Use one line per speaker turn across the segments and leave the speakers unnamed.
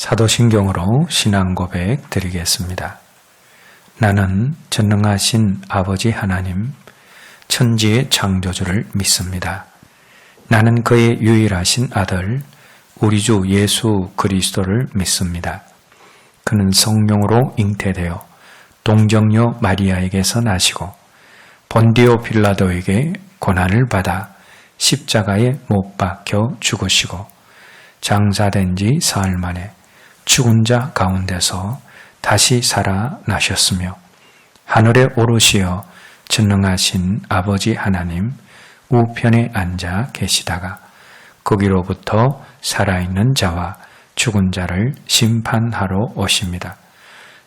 사도신경으로 신앙 고백 드리겠습니다. 나는 전능하신 아버지 하나님, 천지의 창조주를 믿습니다. 나는 그의 유일하신 아들, 우리 주 예수 그리스도를 믿습니다. 그는 성령으로 잉태되어 동정녀 마리아에게서 나시고 본디오 빌라도에게 고난을 받아 십자가에 못 박혀 죽으시고 장사된 지 사흘 만에 죽은 자 가운데서 다시 살아나셨으며 하늘에 오르시어 전능하신 아버지 하나님 우편에 앉아 계시다가 거기로부터 살아있는 자와 죽은 자를 심판하러 오십니다.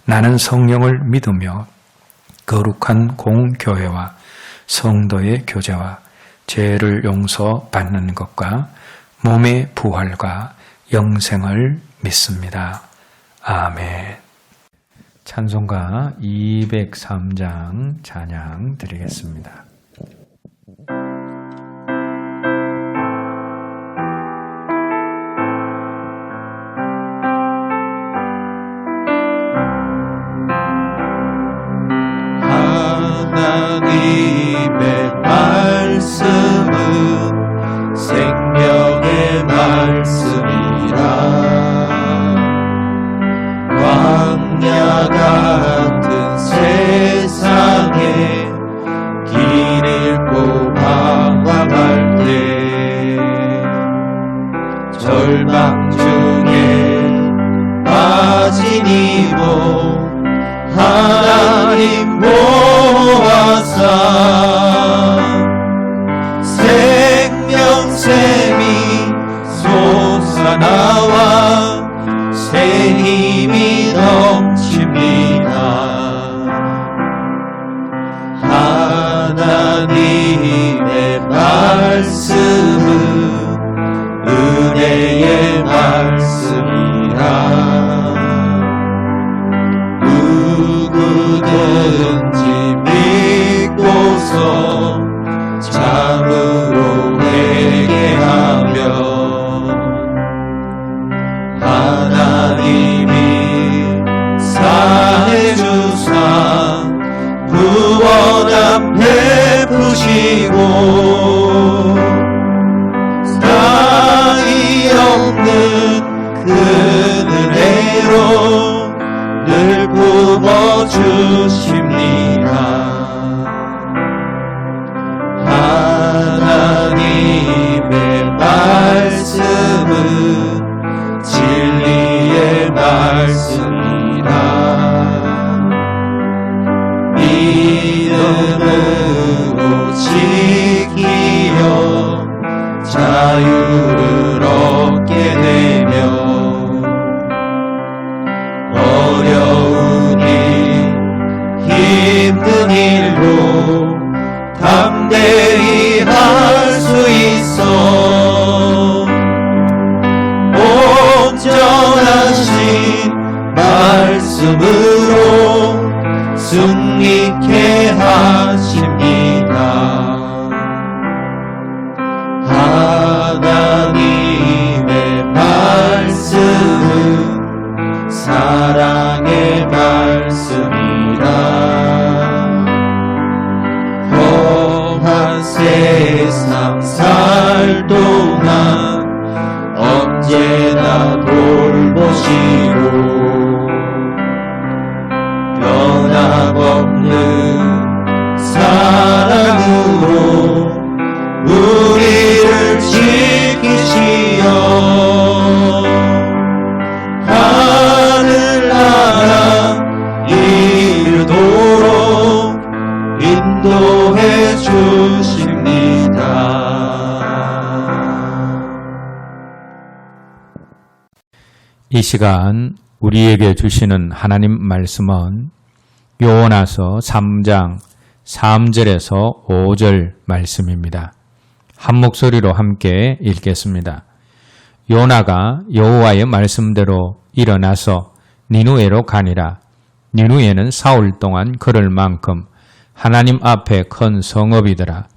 나는 성령을 믿으며 거룩한 공교회와 성도의 교제와 죄를 용서받는 것과 몸의 부활과 영생을 믿습니다. 아멘. 찬송가 203장 찬양 드리겠습니다.
하나님의 말씀은 생명의 말씀이라 광야 같은 세상에 길 잃고 방황할 때 절망 중에 빠진 이몸 하나님 모아사 생명샘이 솟아나와 새 힘이 넘칩니다. 하나님의 말씀은 은혜의 말씀이라 누구든지 믿고서 참으로 회개하며 하나님이 사해 주사 구원함 베푸시고 사이 없는 그 은혜로 늘 부어주십니다. 하나님의 말씀은 진리의 말씀이라 믿음으로 지키어 자유를 얻게 되며 어려운 일 힘든 일도 담대히 할 수 있어 온전하신 말씀으로 승리케 하십니다. 하나님의 말씀은 사랑의 말씀이라 험한 세상 살 동안 언제나 돌보시고 변함없는 사랑으로 우리를 지키시어 하늘나라 이르도록 인도해 주십니다.
이 시간 우리에게 주시는 하나님 말씀은 요나서 3장 3절에서 5절 말씀입니다. 한 목소리로 함께 읽겠습니다. 요나가 여호와의 말씀대로 일어나서 니누에로 가니라. 니누에는 사흘 동안 걸을 만큼 하나님 앞에 큰 성읍이더라.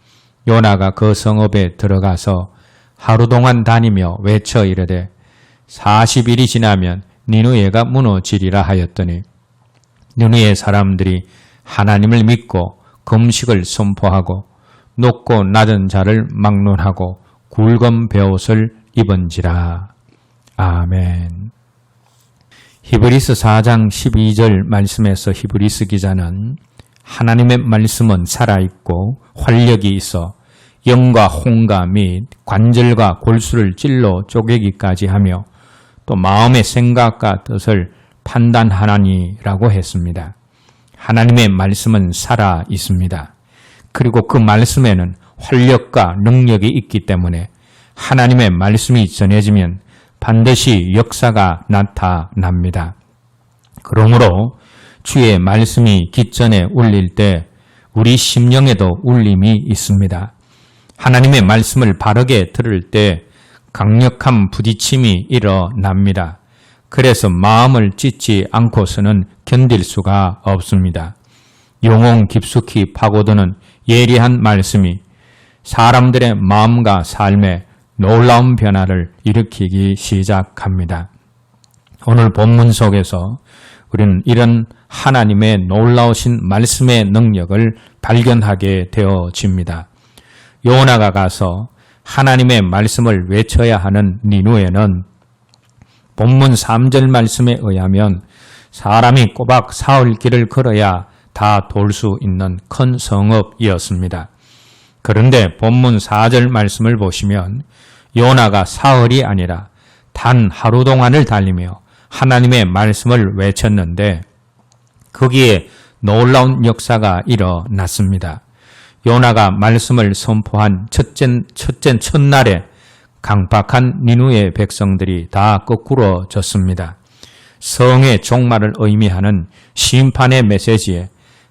요나가 그 성읍에 들어가서 하루 동안 다니며 외쳐 이르되 40일이 지나면 니느웨가 무너지리라 하였더니 니느웨 사람들이 하나님을 믿고 금식을 선포하고 높고 낮은 자를 막론하고 굵은 베옷을 입은지라. 아멘. 히브리서 4장 12절 말씀에서 히브리서 기자는 하나님의 말씀은 살아있고 활력이 있어 영과 혼과 및 관절과 골수를 찔러 쪼개기까지 하며 또 마음의 생각과 뜻을 판단하나니라고 했습니다. 하나님의 말씀은 살아 있습니다. 그리고 그 말씀에는 활력과 능력이 있기 때문에 하나님의 말씀이 전해지면 반드시 역사가 나타납니다. 그러므로 주의 말씀이 깃전에 울릴 때 우리 심령에도 울림이 있습니다. 하나님의 말씀을 바르게 들을 때 강력한 부딪힘이 일어납니다. 그래서 마음을 찢지 않고서는 견딜 수가 없습니다. 영혼 깊숙이 파고드는 예리한 말씀이 사람들의 마음과 삶에 놀라운 변화를 일으키기 시작합니다. 오늘 본문 속에서 우리는 이런 하나님의 놀라우신 말씀의 능력을 발견하게 되어집니다. 요나가 가서 하나님의 말씀을 외쳐야 하는 니느웨는 본문 3절 말씀에 의하면 사람이 꼬박 사흘 길을 걸어야 다 돌 수 있는 큰 성읍이었습니다. 그런데 본문 4절 말씀을 보시면 요나가 사흘이 아니라 단 하루 동안을 달리며 하나님의 말씀을 외쳤는데 거기에 놀라운 역사가 일어났습니다. 요나가 말씀을 선포한 첫날에 강팍한 니느웨 백성들이 다 거꾸러졌습니다. 성의 종말을 의미하는 심판의 메시지에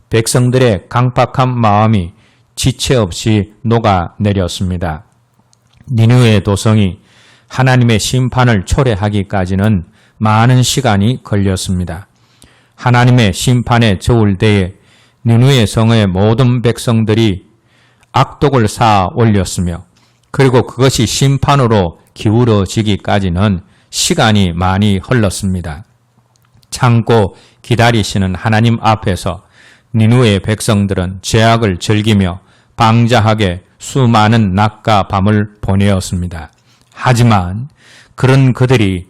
백성들의 강팍한 마음이 지체 없이 녹아내렸습니다. 니느웨 도성이 하나님의 심판을 초래하기까지는 많은 시간이 걸렸습니다. 하나님의 심판의 저울대에 니느웨 성의 모든 백성들이 악독을 쌓아 올렸으며 그리고 그것이 심판으로 기울어지기까지는 시간이 많이 흘렀습니다. 참고 기다리시는 하나님 앞에서 니느웨 백성들은 죄악을 즐기며 방자하게 수많은 낮과 밤을 보내었습니다. 하지만 그런 그들이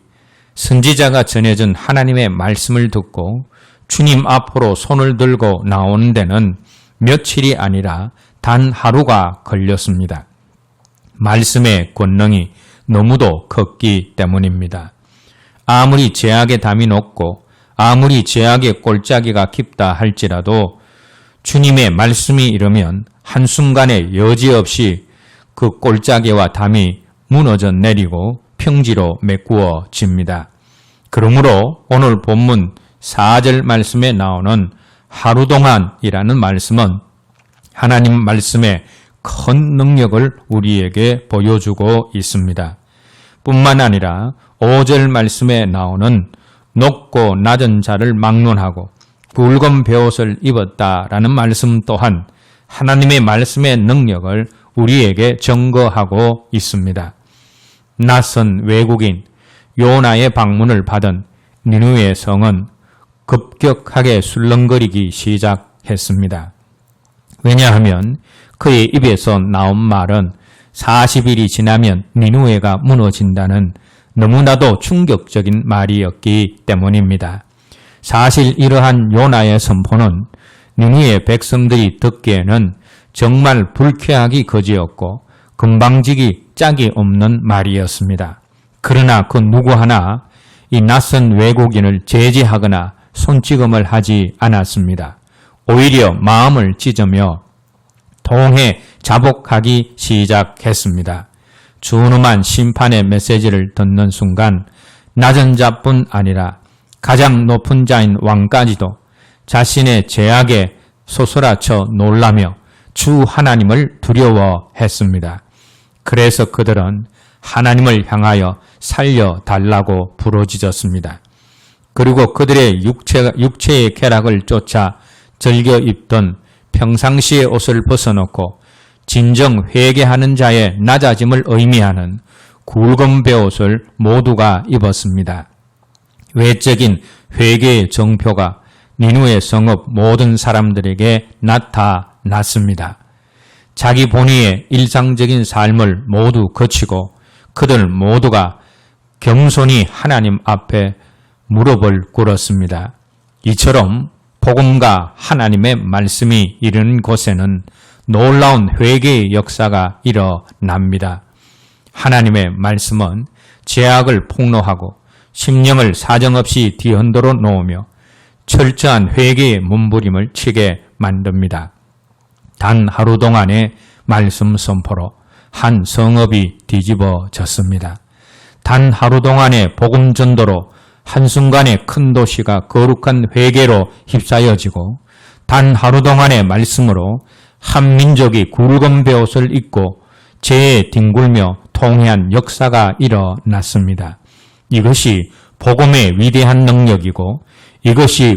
선지자가 전해준 하나님의 말씀을 듣고 주님 앞으로 손을 들고 나오는 데는 며칠이 아니라 단 하루가 걸렸습니다. 말씀의 권능이 너무도 컸기 때문입니다. 아무리 죄악의 담이 높고 아무리 죄악의 골짜기가 깊다 할지라도 주님의 말씀이 이르면 한순간에 여지없이 그 골짜기와 담이 무너져 내리고 평지로 메꾸어집니다. 그러므로 오늘 본문 4절 말씀에 나오는 하루 동안이라는 말씀은 하나님 말씀의 큰 능력을 우리에게 보여주고 있습니다. 뿐만 아니라 5절 말씀에 나오는 높고 낮은 자를 막론하고 굵은 베옷을 입었다라는 말씀 또한 하나님의 말씀의 능력을 우리에게 증거하고 있습니다. 낯선 외국인 요나의 방문을 받은 니느웨 성은 급격하게 술렁거리기 시작했습니다. 왜냐하면 그의 입에서 나온 말은 40일이 지나면 니느웨가 무너진다는 너무나도 충격적인 말이었기 때문입니다. 사실 이러한 요나의 선포는 니느웨 백성들이 듣기에는 정말 불쾌하기 거지였고 금방지기 짝이 없는 말이었습니다. 그러나 그 누구 하나 이 낯선 외국인을 제지하거나 손찌검을 하지 않았습니다. 오히려 마음을 찢으며 동해 자복하기 시작했습니다. 준엄한 심판의 메시지를 듣는 순간 낮은 자뿐 아니라 가장 높은 자인 왕까지도 자신의 죄악에 소스라쳐 놀라며 주 하나님을 두려워했습니다. 그래서 그들은 하나님을 향하여 살려달라고 부르짖었습니다. 그리고 그들의 육체의 쾌락을 쫓아 즐겨 입던 평상시의 옷을 벗어놓고 진정 회개하는 자의 낮아짐을 의미하는 굵은 베옷을 모두가 입었습니다. 외적인 회개의 정표가 니누의 성읍 모든 사람들에게 나타났습니다. 자기 본의의 일상적인 삶을 모두 거치고 그들 모두가 겸손히 하나님 앞에 무릎을 꿇었습니다. 이처럼 복음과 하나님의 말씀이 이르는 곳에는 놀라운 회개의 역사가 일어납니다. 하나님의 말씀은 죄악을 폭로하고 심령을 사정없이 뒤흔들어 놓으며 철저한 회개의 몸부림을 치게 만듭니다. 단 하루 동안의 말씀 선포로 한 성읍이 뒤집어졌습니다. 단 하루 동안의 복음 전도로 한순간에 큰 도시가 거룩한 회개로 휩싸여지고 단 하루 동안의 말씀으로 한 민족이 굵은 베옷을 입고 죄에 뒹굴며 통회한 역사가 일어났습니다. 이것이 복음의 위대한 능력이고 이것이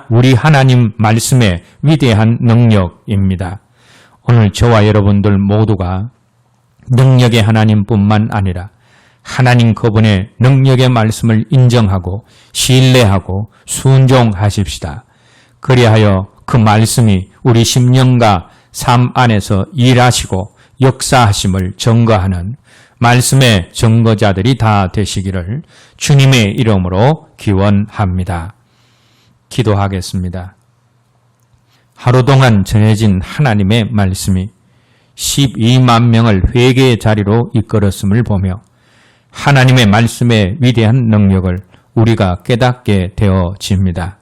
우리 하나님 말씀의 위대한 능력입니다. 오늘 저와 여러분들 모두가 능력의 하나님뿐만 아니라 하나님 그분의 능력의 말씀을 인정하고 신뢰하고 순종하십시다. 그리하여 그 말씀이 우리 심령과 삶 안에서 일하시고 역사하심을 증거하는 말씀의 증거자들이 다 되시기를 주님의 이름으로 기원합니다. 기도하겠습니다. 하루 동안 전해진 하나님의 말씀이 12만 명을 회개의 자리로 이끌었음을 보며 하나님의 말씀의 위대한 능력을 우리가 깨닫게 되어집니다.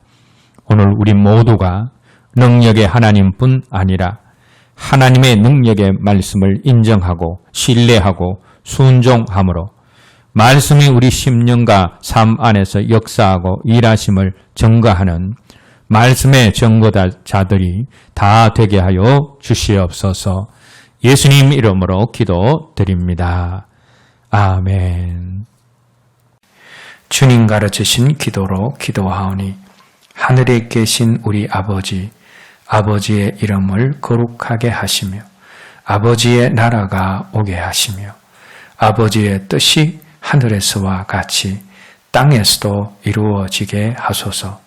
오늘 우리 모두가 능력의 하나님뿐 아니라 하나님의 능력의 말씀을 인정하고 신뢰하고 순종함으로 말씀이 우리 심령과 삶 안에서 역사하고 일하심을 증거하는 말씀의 증거자들이 다 되게 하여 주시옵소서. 예수님 이름으로 기도드립니다. 아멘. 주님 가르치신 기도로 기도하오니 하늘에 계신 우리 아버지, 아버지의 이름을 거룩하게 하시며 아버지의 나라가 오게 하시며 아버지의 뜻이 하늘에서와 같이 땅에서도 이루어지게 하소서.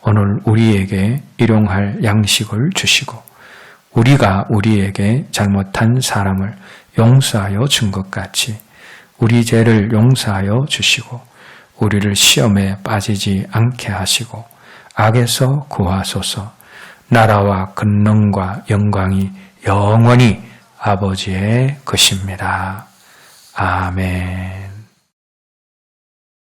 오늘 우리에게 일용할 양식을 주시고 우리가 우리에게 잘못한 사람을 용서하여 준 것 같이 우리 죄를 용서하여 주시고 우리를 시험에 빠지지 않게 하시고 악에서 구하소서. 나라와 권능과 영광이 영원히 아버지의 것입니다. 아멘.